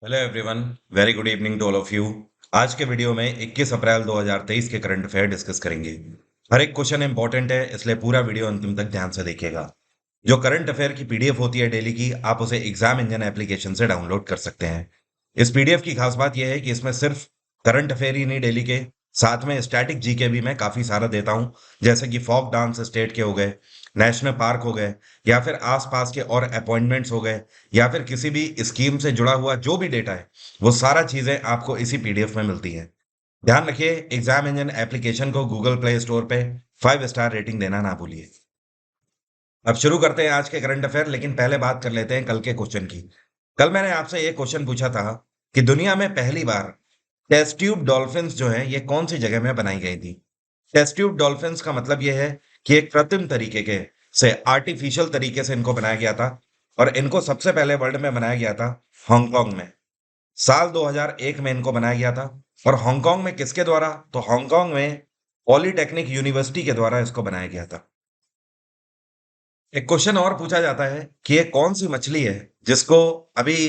Hello everyone, very good evening to all of you. आज के video में 21 अप्रैल 2023 के करंट अफेयर डिस्कस करेंगे। हर एक क्वेश्चन इंपॉर्टेंट है, इसलिए पूरा वीडियो अंतिम तक ध्यान से देखिएगा। जो करंट अफेयर की पीडीएफ होती है डेली की, आप उसे एग्जाम इंजन एप्लीकेशन से डाउनलोड कर सकते हैं। इस पीडीएफ की खास बात यह है कि इसमें सिर्फ करंट अफेयर ही नहीं, डेली के साथ में स्टैटिक जीके भी मैं काफी सारा देता हूं, जैसे कि फोक डांस स्टेट के हो गए, नेशनल पार्क हो गए, या फिर आसपास के और अपॉइंटमेंट्स हो गए, या फिर किसी भी स्कीम से जुड़ा हुआ जो भी डेटा है, वो सारा चीजें आपको इसी पीडीएफ में मिलती हैं। ध्यान रखिए, एग्जाम इंजन एप्लीकेशन को गूगल प्ले स्टोर पे 5 स्टार रेटिंग देना ना भूलिए। अब शुरू करते हैं आज के करंट अफेयर, लेकिन पहले बात कर लेते हैं कल के क्वेश्चन की। कल मैंने आपसे ये क्वेश्चन पूछा था कि दुनिया में पहली बार टेस्ट ट्यूब डॉल्फिन्स जो है ये कौन सी जगह में बनाई गई थी। टेस्ट ट्यूब डॉल्फिन्स का मतलब ये है कि एक कृत्रिम तरीके के से आर्टिफिशियल तरीके से इनको बनाया गया था, और इनको सबसे पहले वर्ल्ड में बनाया गया था हांगकांग में। साल 2001 में इनको बनाया गया था। और हांगकांग में किसके द्वारा? तो हांगकांग में पॉलिटेक्निक यूनिवर्सिटी के द्वारा इसको बनाया गया था। एक क्वेश्चन और पूछा जाता है कि ये कौन सी मछली है जिसको अभी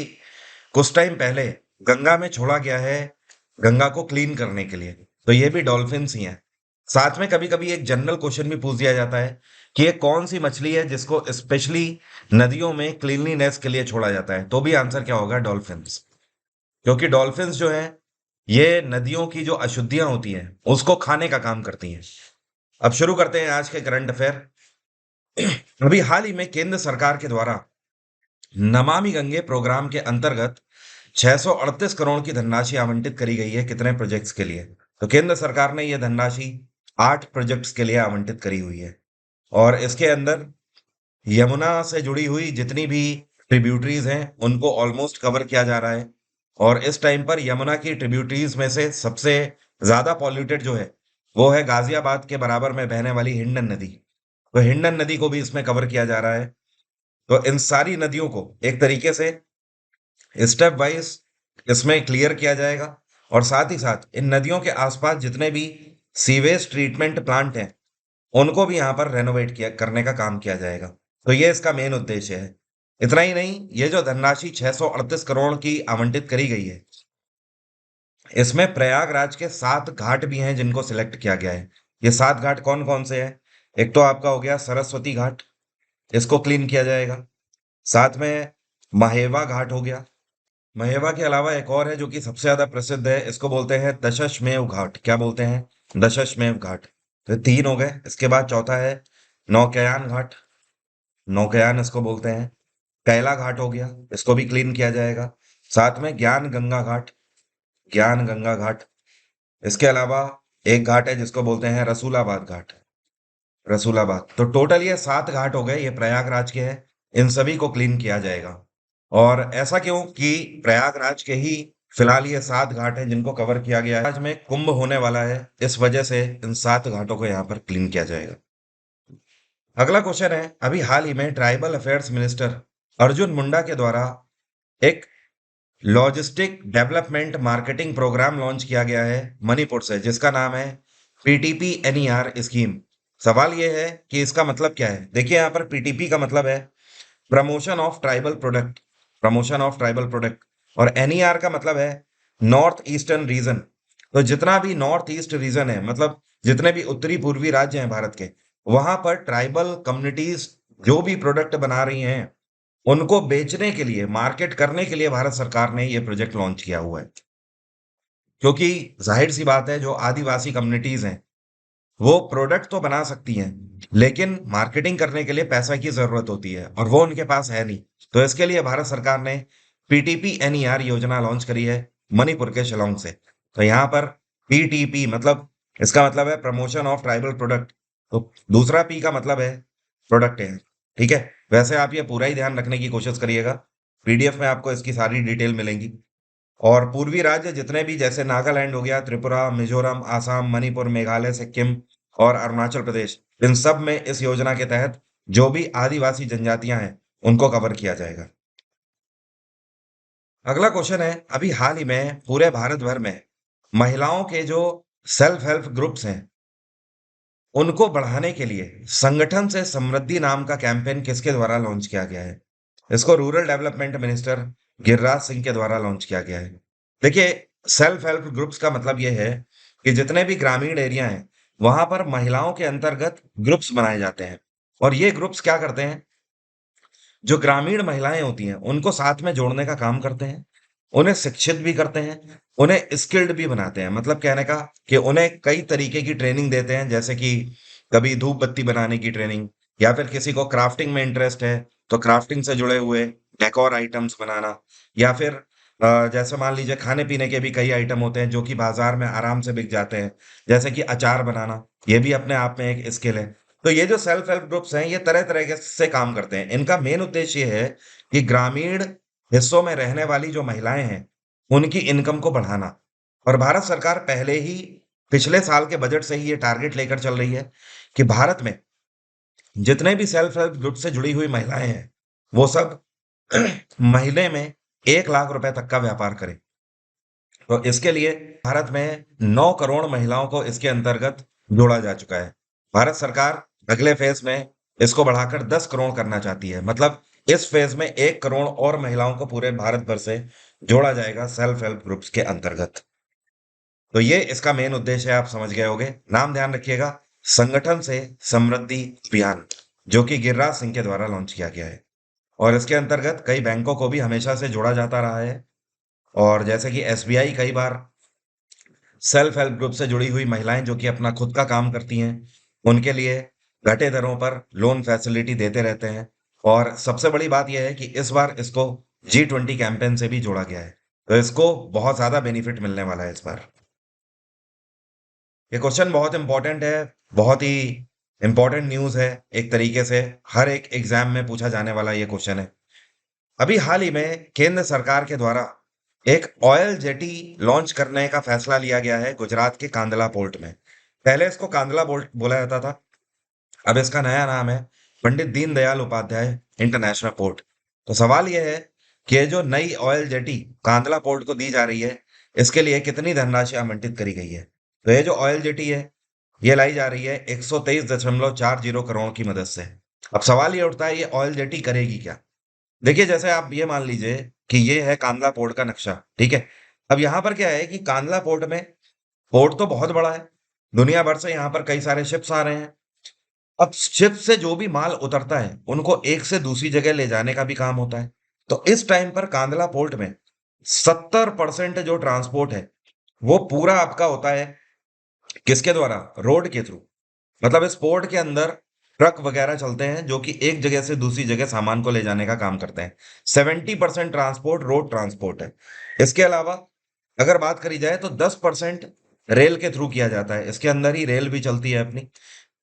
कुछ टाइम पहले गंगा में छोड़ा गया है, गंगा को क्लीन करने के लिए। तो ये भी डॉल्फिन्स ही हैं। साथ में कभी कभी एक जनरल क्वेश्चन भी पूछ दिया जाता है कि ये कौन सी मछली है जिसको स्पेशली नदियों में क्लीनलीनेस के लिए छोड़ा जाता है। तो भी आंसर क्या होगा? डॉल्फिन्स। क्योंकि डॉल्फिन्स जो है ये नदियों की जो अशुद्धियां होती हैं उसको खाने का काम करती हैं। अब शुरू करते हैं आज के करंट अफेयर। अभी हाल ही में केंद्र सरकार के द्वारा नमामि गंगे प्रोग्राम के अंतर्गत 638 करोड़ की धनराशि आवंटित करी गई है। कितने प्रोजेक्ट्स के लिए? तो केंद्र सरकार ने यह धनराशि 8 प्रोजेक्ट्स के लिए आवंटित करी हुई है। और इसके अंदर यमुना से जुड़ी हुई जितनी भी ट्रिब्यूटरीज हैं उनको ऑलमोस्ट कवर किया जा रहा है। और इस टाइम पर यमुना की ट्रिब्यूटरीज में से सबसे ज्यादा पॉल्यूटेड जो है वो है गाजियाबाद के बराबर में बहने वाली हिंडन नदी। तो हिंडन नदी को भी इसमें कवर किया जा रहा है। तो इन सारी नदियों को एक तरीके से स्टेप वाइज इसमें क्लियर किया जाएगा। और साथ ही साथ इन नदियों के आसपास जितने भी सीवेज ट्रीटमेंट प्लांट हैं उनको भी यहाँ पर रेनोवेट किया करने का काम किया जाएगा। तो ये इसका मेन उद्देश्य है। इतना ही नहीं, ये जो धनराशि 638 करोड़ की आवंटित करी गई है, इसमें प्रयागराज के 7 घाट भी हैं जिनको सिलेक्ट किया गया है। ये 7 घाट कौन कौन से हैं? एक तो आपका हो गया सरस्वती घाट, इसको क्लीन किया जाएगा। साथ में महेवा घाट हो गया। महेवा के अलावा एक और है जो कि सबसे ज्यादा प्रसिद्ध है, इसको बोलते हैं दशाश्वमेध घाट। क्या बोलते हैं? दशाश्वमेध घाट। तो 3 हो गए। इसके बाद चौथा है नौकयान घाट। नौकयान इसको बोलते हैं। कैला घाट हो गया, इसको भी क्लीन किया जाएगा। साथ में ज्ञान गंगा घाट। ज्ञान गंगा घाट। इसके अलावा एक घाट है जिसको बोलते हैं रसूलाबाद घाट। रसूलाबाद। तो टोटल ये 7 घाट हो गए, ये प्रयागराज के हैं। इन सभी को क्लीन किया जाएगा। और ऐसा क्यों कि प्रयागराज के ही फिलहाल ये 7 घाट हैं जिनको कवर किया गया है। आज में कुंभ होने वाला है, इस वजह से इन 7 घाटों को यहाँ पर क्लीन किया जाएगा। अगला क्वेश्चन है, अभी हाल ही में tribal affairs minister Arjun Munda के द्वारा एक logistic development marketing programme launch किया गया है मणिपुर से, जिसका नाम है पीटीपी एनईआर स्कीम। सवाल यह है कि इसका मतलब क्या है। देखिए, यहाँ पर पीटीपी का मतलब है promotion of tribal product. Promotion of tribal product. और एनईआर का मतलब है नॉर्थ ईस्टर्न रीजन। तो जितना भी नॉर्थ ईस्ट रीजन है, मतलब जितने भी उत्तरी पूर्वी राज्य हैं भारत के, वहां पर ट्राइबल कम्युनिटीज जो भी प्रोडक्ट बना रही हैं उनको बेचने के लिए, मार्केट करने के लिए भारत सरकार ने ये प्रोजेक्ट लॉन्च किया हुआ है। क्योंकि जाहिर सी बात है, जो आदिवासी कम्युनिटीज हैं वो प्रोडक्ट तो बना सकती हैं, लेकिन मार्केटिंग करने के लिए पैसा की जरूरत होती है और वो उनके पास है नहीं। तो इसके लिए भारत सरकार ने पीटीपी एनईआर योजना लॉन्च करी है मणिपुर के शिलोंग से। तो यहाँ पर पीटीपी मतलब, इसका मतलब है प्रमोशन ऑफ ट्राइबल प्रोडक्ट। तो दूसरा पी का मतलब है प्रोडक्ट है। ठीक है। वैसे आप ये पूरा ही ध्यान रखने की कोशिश करिएगा, पीडीएफ में आपको इसकी सारी डिटेल मिलेंगी। और पूर्वी राज्य जितने भी, जैसे नागालैंड हो गया, त्रिपुरा, मिजोरम, आसाम, मणिपुर, मेघालय, सिक्किम और अरुणाचल प्रदेश, इन सब में इस योजना के तहत जो भी आदिवासी जनजातियां हैं उनको कवर किया जाएगा। अगला क्वेश्चन है, अभी हाल ही में पूरे भारत भर में महिलाओं के जो सेल्फ हेल्प ग्रुप्स हैं उनको बढ़ाने के लिए संगठन से समृद्धि नाम का कैंपेन किसके द्वारा लॉन्च किया गया है? इसको rural development minister Giriraj Singh के द्वारा लॉन्च किया गया है। देखिए, सेल्फ हेल्प ग्रुप्स का मतलब ये है कि जितने भी ग्रामीण एरिया हैं, वहां पर महिलाओं के अंतर्गत ग्रुप्स बनाए जाते हैं। और ये ग्रुप्स क्या करते हैं, जो ग्रामीण महिलाएं होती हैं उनको साथ में जोड़ने का काम करते हैं, उन्हें शिक्षित भी करते हैं, उन्हें स्किल्ड भी बनाते हैं। मतलब कहने का कि उन्हें कई तरीके की ट्रेनिंग देते हैं, जैसे कि कभी धूप बत्ती बनाने की ट्रेनिंग, या फिर किसी को क्राफ्टिंग में इंटरेस्ट है तो क्राफ्टिंग से जुड़े हुए डेकोर आइटम्स बनाना, या फिर जैसे मान लीजिए खाने पीने के भी कई आइटम होते हैं जो कि बाजार में आराम से बिक जाते हैं, जैसे कि अचार बनाना, ये भी अपने आप में एक स्किल है। तो ये जो सेल्फ हेल्प ग्रुप्स हैं, ये तरह-तरह के से काम करते हैं। इनका मेन उद्देश्य ये है कि ग्रामीण हिस्सों में रहने वाली जो महिलाएँ हैं, उनकी इनकम को बढ़ाना। और भारत सरकार पहले ही पिछले साल के बजट से ही ये टारगेट लेकर चल रही है कि भारत में जितने भी सेल्फ हेल्प ग्रुप से जुड़ी हुई महिलाएँ हैं, वो सब महीने में 1 लाख रुपए तक का व्यापार करें। तो इसके लिए भारत में 9 करोड़ महिलाओं को इसके अंतर्गत जोड़ा जा चुका है। भारत सरकार अगले फेज़ में इसको बढ़ाकर 10 करोड़ करना चाहती है। मतलब इस फेज़ में 1 करोड़ और महिलाओं को पूरे भारत भर से जोड़ा जाएगा सेल्फ हेल्प ग्रुप्स के अंतर्गत। तो ये इसका मेन उद्देश्य है, आप समझ गए होंगे। नाम ध्यान रखिएगा, संगठन से समृद्धि अभियान, जो कि गिरिराज सिंह के द्वारा लॉन्च किया गया है। और इसके अंतर्गत कई बैंकों को भी हमेशा से जोड़ा जाता रहा है। और जैसे कि एसबीआई कई बार सेल्फ हेल्प ग्रुप से जुड़ी हुई महिलाएं जो कि अपना खुद का काम करती हैं, उनके लिए घटे दरों पर लोन फैसिलिटी देते रहते हैं। और सबसे बड़ी बात यह है कि इस बार इसको G20 कैंपेन से भी जोड़ा गया है। तो इसको बहुत ज़्यादा बेनिफिट मिलने वाला है इस बार। ये क्वेश्चन बहुत इंपॉर्टेंट है, बहुत ही इंपॉर्टेंट न्यूज़ है, एक तरीके से हर एक एग्जाम में पूछा जाने वाला ये क्वेश्चन है। अभी हाल ही में केंद्र सरकार के द्वारा एक ऑयल जेटी लॉन्च करने का फैसला लिया गया है गुजरात के कांदला पोर्ट में। पहले इसको कांदला पोर्ट बोला जाता था, अब इसका नया नाम है पंडित दीनदयाल उपाध्याय इंटरनेशनल पोर्ट। तो सवाल यह है कि ये जो नई ऑयल जेटी कांदला पोर्ट को दी जा रही है, इसके लिए कितनी धनराशि आवंटित करी गई है। तो ये जो ऑयल जेटी है, ये लाई जा रही है 123.40 करोड़ की मदद से। अब सवाल ये उठता है, ये ऑयल जेटी करेगी क्या। देखिए, जैसे आप ये मान लीजिए कि ये है कांदला पोर्ट का नक्शा, ठीक है। अब यहाँ पर क्या है कि कांदला पोर्ट में पोर्ट तो बहुत बड़ा है, दुनिया भर से यहाँ पर कई सारे शिप्स आ रहे हैं। अब शिप से जो भी माल उतरता है, उनको एक से दूसरी जगह ले जाने का भी काम होता है। तो इस टाइम पर कांदला पोर्ट में 70% जो ट्रांसपोर्ट है, वो पूरा आपका होता है किसके द्वारा, रोड के थ्रू। मतलब इस पोर्ट के अंदर ट्रक वगैरह चलते हैं जो कि एक जगह से दूसरी जगह सामान को ले जाने का काम करते हैं। 70% ट्रांसपोर्ट रोड ट्रांसपोर्ट है। इसके अलावा अगर बात करी जाए तो 10% रेल के थ्रू किया जाता है। इसके अंदर ही रेल भी चलती है अपनी,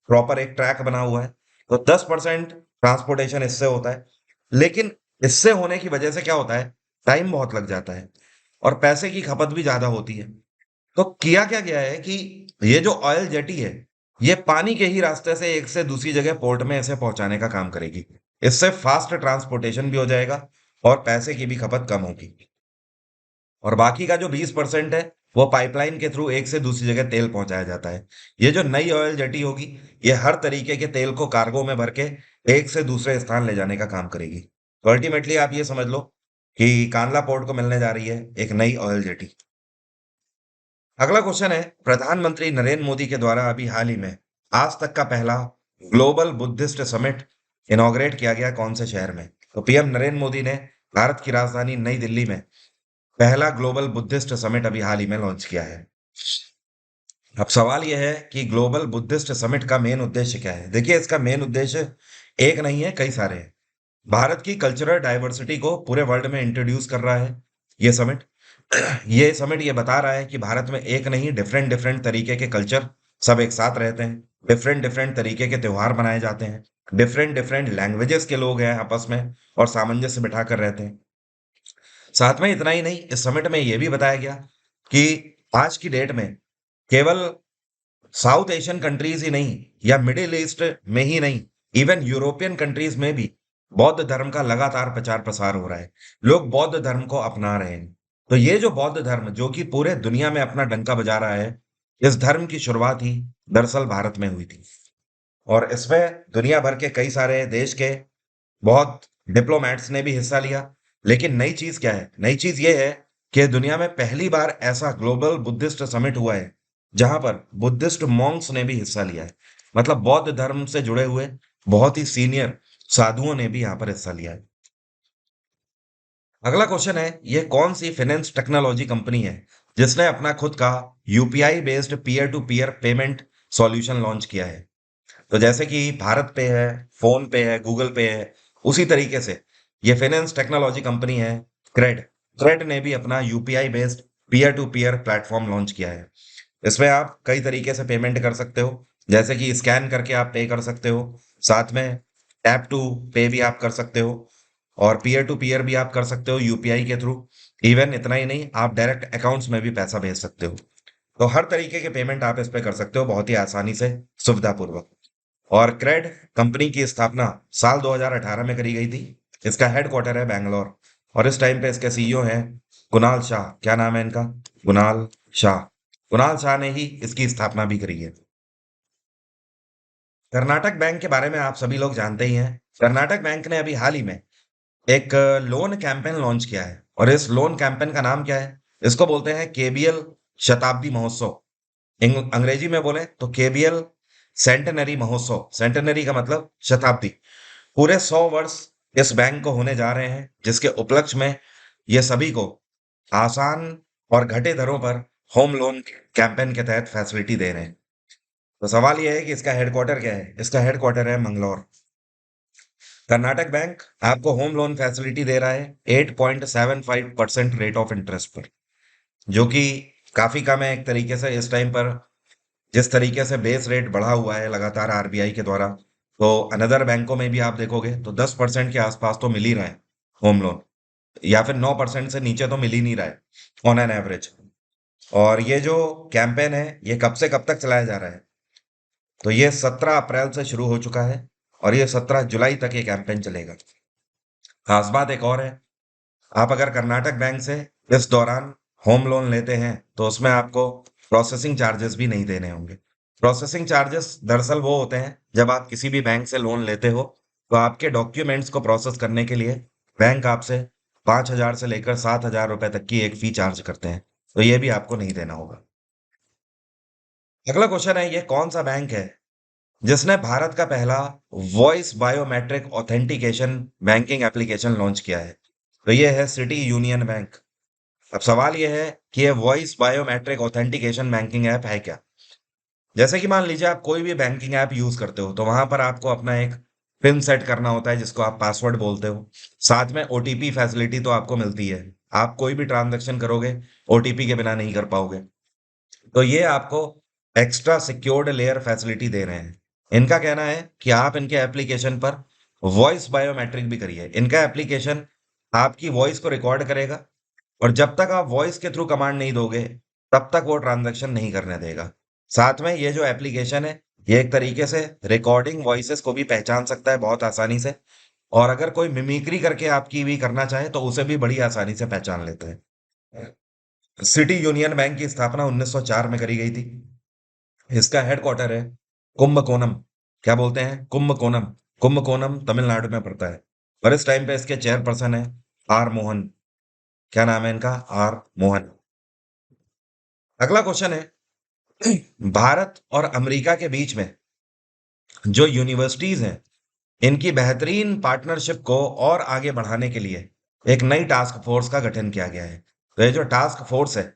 प्रॉपर एक ट्रैक बना हुआ है। तो 10% ट्रांसपोर्टेशन इससे होता है। लेकिन इससे होने की वजह से क्या होता है, टाइम बहुत लग जाता है और पैसे की खपत भी ज्यादा होती है। तो किया क्या गया है कि ये जो ऑयल जेटी है, ये पानी के ही रास्ते से एक से दूसरी जगह पोर्ट में इसे पहुंचाने का काम करेगी। इससे फास्ट ट्रांसपोर्टेशन भी हो जाएगा और पैसे की भी खपत कम होगी। और बाकी का जो 20% है, वो पाइपलाइन के थ्रू एक से दूसरी जगह तेल पहुंचाया जाता है। ये जो नई ऑयल जेटी होगी, ये हर तरीके के तेल को कार्गो में भर के एक से दूसरे स्थान ले जाने का काम करेगी। तो अल्टीमेटली आप ये समझ लो कि कांदला पोर्ट को मिलने जा रही है एक नई ऑयल जेटी। अगला क्वेश्चन है, प्रधानमंत्री नरेंद्र मोदी के द्वारा अभी हाल ही में आज तक का पहला ग्लोबल बुद्धिस्ट समिट इनॉग्रेट किया गया कौन से शहर में। तो पीएम नरेंद्र मोदी ने भारत की राजधानी नई दिल्ली में पहला ग्लोबल बुद्धिस्ट समिट अभी हाल ही में लॉन्च किया है। अब सवाल यह है कि ग्लोबल बुद्धिस्ट समिट का मेन उद्देश्य क्या है। देखिए, इसका मेन उद्देश्य एक नहीं है, कई सारे हैं। भारत की कल्चरल डाइवर्सिटी को पूरे वर्ल्ड में इंट्रोड्यूस कर रहा है ये समिट। ये समिट ये बता रहा है कि भारत में एक नहीं, डिफरेंट डिफरेंट तरीके के कल्चर सब एक साथ रहते हैं, डिफरेंट डिफरेंट तरीके के त्योहार मनाए जाते हैं, डिफरेंट डिफरेंट लैंग्वेजेस के लोग हैं आपस में और सामंजस्य बिठाकर रहते हैं। साथ में इतना ही नहीं, इस समिट में ये भी बताया गया कि आज की डेट में केवल साउथ एशियन कंट्रीज ही नहीं या मिडिल ईस्ट में ही नहीं, इवन यूरोपियन कंट्रीज में भी बौद्ध धर्म का लगातार प्रचार प्रसार हो रहा है। लोग बौद्ध धर्म को अपना रहे हैं। तो ये जो बौद्ध धर्म जो कि पूरे दुनिया में अपना डंका बजा रहा है, इस धर्म की शुरुआत ही दरअसल भारत में हुई थी। और इसमें दुनिया भर के कई सारे देश के बहुत डिप्लोमैट्स ने भी हिस्सा लिया। लेकिन नई चीज क्या है? नई चीज ये है कि दुनिया में पहली बार ऐसा ग्लोबल बुद्धिस्ट समिट हुआ है जहां पर बुद्धिस्ट मॉन्क्स ने भी हिस्सा लिया है। मतलब बौद्ध धर्म से जुड़े हुए बहुत ही सीनियर साधुओं ने भी यहाँ पर हिस्सा लिया है। अगला क्वेश्चन है, ये कौन सी फाइनेंस टेक्नोलॉजी कंपनी है जिसने अपना खुद का UPI based peer to peer payment solution launch किया है? तो जैसे कि भारत पे है, फोन पे है, गूगल पे है, उसी तरीके से ये फाइनेंस टेक्नोलॉजी कंपनी है क्रेड। क्रेड ने भी अपना UPI based peer to peer platform launch किया है। इसमें आप कई तरीके से पेमेंट कर सकते हो, जैसे कि स्कैन करके आप पे कर सकते हो, साथ में टैप टू पे भी आप कर सकते हो, और पीयर टू पीयर भी आप कर सकते हो यूपीआई के थ्रू। इवन इतना ही नहीं, आप डायरेक्ट अकाउंट्स में भी पैसा भेज सकते हो। तो हर तरीके के पेमेंट आप इस पे कर सकते हो बहुत ही आसानी से, सुविधापूर्वक। और क्रेड कंपनी की स्थापना साल 2018 में करी गई थी। इसका हेडक्वार्टर है बैंगलोर, और इस टाइम पे इसके सीईओ हैं कुणाल शाह। क्या नाम है इनका? कुणाल शाह। कुणाल शाह ने ही इसकी स्थापना भी करी है। कर्नाटक बैंक के बारे में आप सभी लोग जानते ही हैं। कर्नाटक बैंक ने अभी हाल ही में एक लोन कैंपेन लॉन्च किया है, और इस लोन कैंपेन का नाम क्या है? इसको बोलते हैं केबीएल शताब्दी महोत्सव। अंग्रेजी में बोले तो केबीएल सेंटेनरी महोत्सव। सेंटेनरी का मतलब शताब्दी। पूरे 100 वर्ष इस बैंक को होने जा रहे हैं, जिसके उपलक्ष्य में ये सभी को आसान और घटे दरों पर होम लोन कैंपेन के तहत फैसिलिटी दे रहे हैं। तो सवाल यह है कि इसका हेडक्वार्टर क्या है? इसका हेडक्वार्टर है मंगलौर। कर्नाटक बैंक आपको होम लोन फैसिलिटी दे रहा है 8.75% रेट ऑफ इंटरेस्ट पर, जो कि काफी कम है एक तरीके से इस टाइम पर। जिस तरीके से बेस रेट बढ़ा हुआ है लगातार आरबीआई के द्वारा, तो अनदर बैंकों में भी आप देखोगे तो 10% के आसपास तो मिल ही रहा है होम लोन, या फिर 9% से नीचे तो मिल ही नहीं रहा है ऑन एन एवरेज। और ये जो कैंपेन है ये कब से कब तक चलाया जा रहा है? तो ये 17 अप्रैल से शुरू हो चुका है, और ये 17 जुलाई तक ये कैंपेन चलेगा। खास बात एक और है, आप अगर कर्नाटक बैंक से इस दौरान होम लोन लेते हैं तो उसमें आपको प्रोसेसिंग चार्जेस भी नहीं देने होंगे। प्रोसेसिंग चार्जेस दरअसल वो होते हैं जब आप किसी भी बैंक से लोन लेते हो, तो आपके डॉक्यूमेंट्स को प्रोसेस करने के लिए बैंक आपसे 5,000 से लेकर 7,000 रुपए तक की एक फी चार्ज करते हैं। तो ये भी आपको नहीं देना होगा। अगला क्वेश्चन है, ये कौन सा बैंक है जिसने भारत का पहला voice biometric authentication banking application launch किया है? तो ये है सिटी यूनियन बैंक। अब सवाल ये है कि ये voice biometric authentication banking app है क्या? जैसे कि मान लीजिए आप कोई भी बैंकिंग ऐप यूज करते हो, तो वहां पर आपको अपना एक पिन सेट करना होता है जिसको आप पासवर्ड बोलते हो। साथ में ओटीपी फैसिलिटी तो आपको मिलती है। आप कोई भी ट्रांजैक्शन करोगे ओटीपी के बिना नहीं कर पाओगे। तो ये आपको एक्स्ट्रा सिक्योर्ड लेयर फैसिलिटी दे रहे हैं। इनका कहना है कि आप इनके एप्लीकेशन पर वॉइस बायोमेट्रिक भी करिए। इनका एप्लीकेशन आपकी वॉइस को रिकॉर्ड करेगा, और जब तक आप वॉइस के थ्रू कमांड नहीं दोगे तब तक वो ट्रांजैक्शन नहीं करने देगा। साथ में ये जो एप्लीकेशन है ये एक तरीके से रिकॉर्डिंग वॉइसेस को भी पहचान सकता है बहुत आसानी से, और अगर कोई मिमिक्री करके आपकी भी करना चाहे तो उसे भी बड़ी आसानी से पहचान लेते हैं। सिटी यूनियन बैंक की स्थापना 1904 में करी गई थी। इसका हेडक्वार्टर है कुंभकोणम। क्या बोलते हैं? कुंभकोणम। कुंभकोणम तमिलनाडु में पड़ता है, और इस टाइम पे इसके चेयरपर्सन है आर मोहन। क्या नाम है इनका? आर मोहन। अगला क्वेश्चन है, भारत और अमेरिका के बीच में जो यूनिवर्सिटीज हैं इनकी बेहतरीन पार्टनरशिप को और आगे बढ़ाने के लिए एक नई टास्क फोर्स का गठन किया गया है। तो ये जो टास्क फोर्स है,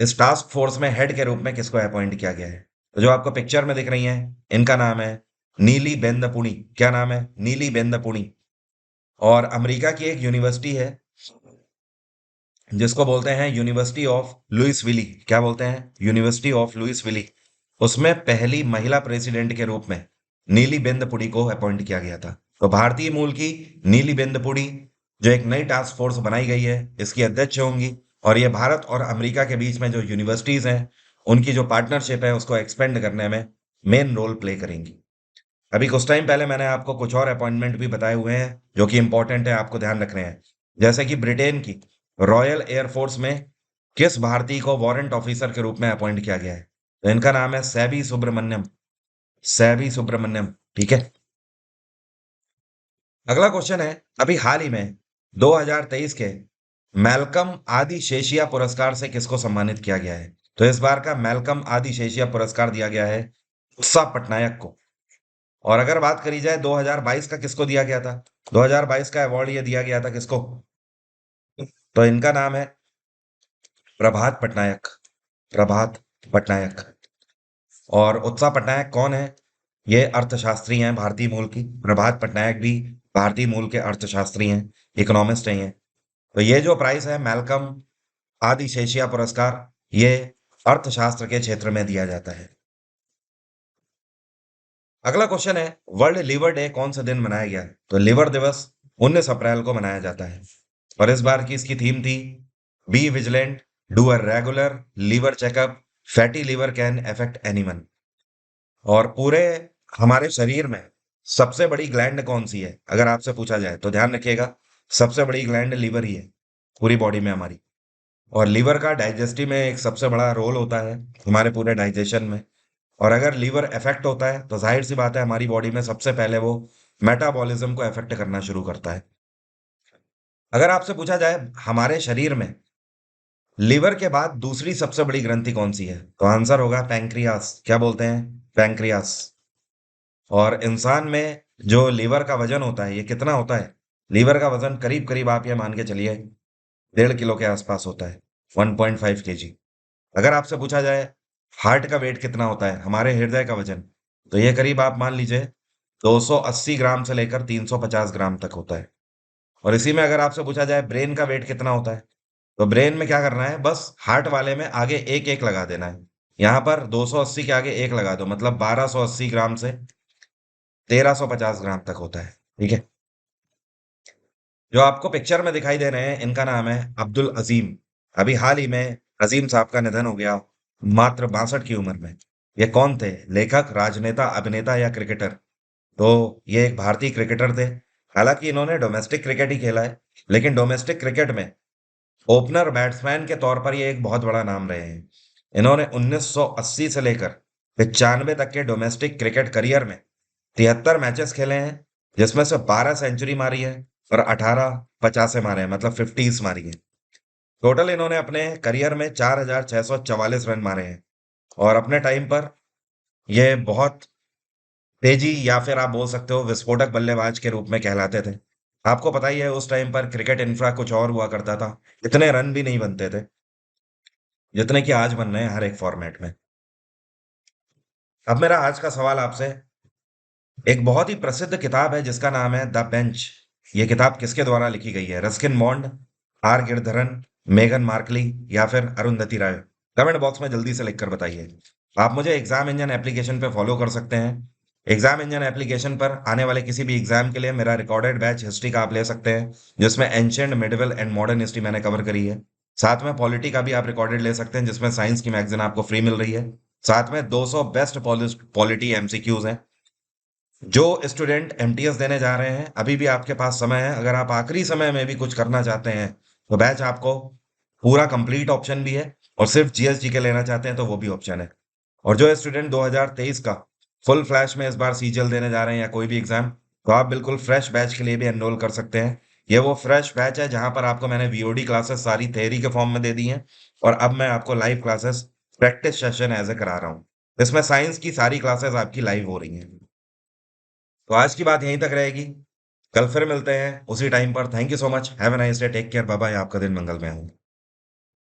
इस टास्क फोर्स में हेड के रूप में किसको अपॉइंट किया गया है? तो जो आपको पिक्चर में दिख रही हैं इनका नाम है नीली बेंदपुणी। क्या नाम है? नीली बेंदपुणी। और अमेरिका की एक यूनिवर्सिटी है जिसको बोलते हैं यूनिवर्सिटी ऑफ लुइसविली। क्या बोलते हैं? University of Louisville. उसमें पहली महिला प्रेसिडेंट के रूप में नीली बेंदपुड़ी को अपॉइंट किया गया था। तो भारतीय मूल की नीली बेंदपुड़ी, जो एक नई टास्क फोर्स बनाई गई है, इसकी अध्यक्ष होंगी, और ये भारत और अमेरिका के बीच में जो यूनिवर्सिटीज हैं उनकी जो पार्टनरशिप है उसको एक्सपेंड करने में मेन रोल प्ले करेंगी। अभी कुछ टाइम पहले मैंने आपको कुछ और अपॉइंटमेंट भी बताए हुए हैं जो कि इंपॉर्टेंट है, आपको ध्यान रखने हैं। जैसे कि ब्रिटेन की रॉयल एयरफोर्स में किस भारतीय को वारंट ऑफिसर के रूप में अपॉइंट किया गया है? तो इनका नाम है सैबी सुब्रमण्यम। सैबी सुब्रमण्यम। ठीक है। अगला क्वेश्चन है, अभी हाल ही में 2023 के मैल्कम आदि शेशिया पुरस्कार से किसको सम्मानित किया गया है? तो इस बार का मैल्कम आदि शेशिया पुरस्कार दिया गया है उत्साह पटनायक को। और अगर बात करी जाए 2022 का किसको दिया गया था? 2022 का अवार्ड ये दिया गया था किसको? तो इनका नाम है प्रभात पटनायक। प्रभात पटनायक। और उत्साह पटनायक कौन है? ये अर्थशास्त्री हैं भारतीय मूल की। प्रभात पटनायक भी भारतीय मूल के अर्थशास्त्री हैं, इकोनॉमिस्ट हैं ये। तो ये जो प्राइस है मैल्कम आदि शेशिया पुरस्कार, ये अर्थशास्त्र के क्षेत्र में दिया जाता है। अगला क्वेश्चन है, वर्ल्ड लिवर डे कौन सा दिन मनाया गया? तो लिवर दिवस 19 अप्रैल को मनाया जाता है। और इस बार की इसकी थीम थी be vigilant, do a regular liver checkup, fatty liver can affect anyone. और पूरे हमारे शरीर में सबसे बड़ी ग्लैंड कौन सी है अगर आपसे पूछा जाए तो ध्यान रखिएगा, सबसे बड़ी ग्लैंड लिवर ही है पूरी बॉडी में हमारी। और लीवर का डाइजेस्टिव में एक सबसे बड़ा रोल होता है हमारे पूरे डाइजेशन में। और अगर लीवर अफेक्ट होता है तो जाहिर सी बात है हमारी बॉडी में सबसे पहले वो मेटाबॉलिज्म को अफेक्ट करना शुरू करता है। अगर आपसे पूछा जाए हमारे शरीर में लिवर के बाद दूसरी सबसे बड़ी ग्रंथि कौन सी है, तो आंसर होगा पैंक्रियास। क्या बोलते हैं? पैंक्रियास। और इंसान में जो लीवर का वजन होता है ये कितना होता है? लीवर का वजन करीब करीब आप ये मान के चलिए 1.5 किलो के आसपास होता है, 1.5 kg। अगर आपसे पूछा जाए हार्ट का वेट कितना होता है, हमारे हृदय का वजन, तो ये करीब आप मान लीजिए 280 ग्राम से लेकर 350 ग्राम तक होता है। और इसी में अगर आपसे पूछा जाए ब्रेन का वेट कितना होता है, तो ब्रेन में क्या करना है, बस हार्ट वाले में आगे एक एक लगा देना है। यहाँ पर 280 के आगे एक लगा दो, मतलब 1280 ग्राम से 1350 ग्राम तक होता है। ठीक है। जो आपको पिक्चर में दिखाई दे रहे हैं इनका नाम है अब्दुल अजीम। अभी हाल ही में अजीम साहब का निधन हो गया, मात्र 62 की उम्र में। ये कौन थे? लेखक, राजनेता, अभिनेता या क्रिकेटर? तो ये एक भारतीय क्रिकेटर थे। हालांकि इन्होंने डोमेस्टिक क्रिकेट ही खेला है, लेकिन डोमेस्टिक क्रिकेट में ओपनर बैट्समैन के तौर पर ये एक बहुत बड़ा नाम रहे हैं। इन्होंने 1980 से लेकर 95 तक के डोमेस्टिक क्रिकेट करियर में 73 मैचेस खेले हैं, जिसमें से 12 सेंचुरी मारी है और 18 50 मारे हैं, मतलब 50s मारी है। टोटल इन्होंने अपने करियर में 4644 रन मारे हैं। और अपने टाइम पर ये बहुत तेजी या फिर आप बोल सकते हो विस्फोटक बल्लेबाज के रूप में कहलाते थे। आपको पता ही है उस टाइम पर क्रिकेट इंफ्रा कुछ और हुआ करता था, इतने रन भी नहीं बनते थे जितने कि आज बन रहे हैं हर एक फॉर्मेट में। अब मेरा आज का सवाल आपसे, एक बहुत ही प्रसिद्ध किताब है जिसका नाम है द बेंच। ये किताब किसके द्वारा लिखी गई है? Ruskin Bond, R Giridharan, Megan Markle या फिर अरुंधति राय? कमेंट बॉक्स में जल्दी से लिखकर बताइए। आप मुझे एग्जाम इंजन एप्लीकेशन पे फॉलो कर सकते हैं। एग्जाम इंजन एप्लीकेशन पर आने वाले किसी भी एग्जाम के लिए मेरा रिकॉर्डेड बैच हिस्ट्री का आप ले सकते हैं, जिसमें ancient, medieval and modern history मैंने कवर करी है। साथ में पॉलिटी का भी आप रिकॉर्डेड ले सकते हैं, जिसमें साइंस की मैगजीन आपको फ्री मिल रही है। साथ में 200 बेस्ट पॉलिटी एमसीक्यूज हैं। जो स्टूडेंट एमटीएस देने जा रहे हैं अभी भी आपके पास समय है, अगर आप आखिरी समय में भी कुछ करना चाहते हैं तो बैच आपको पूरा कंप्लीट ऑप्शन भी है, और सिर्फ जीएसजी के लेना चाहते हैं तो वो भी ऑप्शन है। और जो स्टूडेंट 2023 का फुल फ्लैश में इस बार सीजीएल देने जा रहे हैं या कोई भी एग्जाम, तो आप बिल्कुल फ्रेश बैच के लिए भी एनरोल कर सकते हैं। ये वो फ्रेश बैच है जहां पर आपको मैंने वीओडी क्लासेस सारी थ्योरी के फॉर्म में दे दी हैं, और अब मैं आपको live classes practice session as a करा रहा हूँ। इसमें साइंस की सारी क्लासेस आपकी लाइव हो रही हैं। तो आज की बात यहीं तक रहेगी। कल फिर मिलते हैं उसी टाइम पर। Thank you so much. Have a nice day. Take care. Bye bye. आपका दिन मंगलमय हो।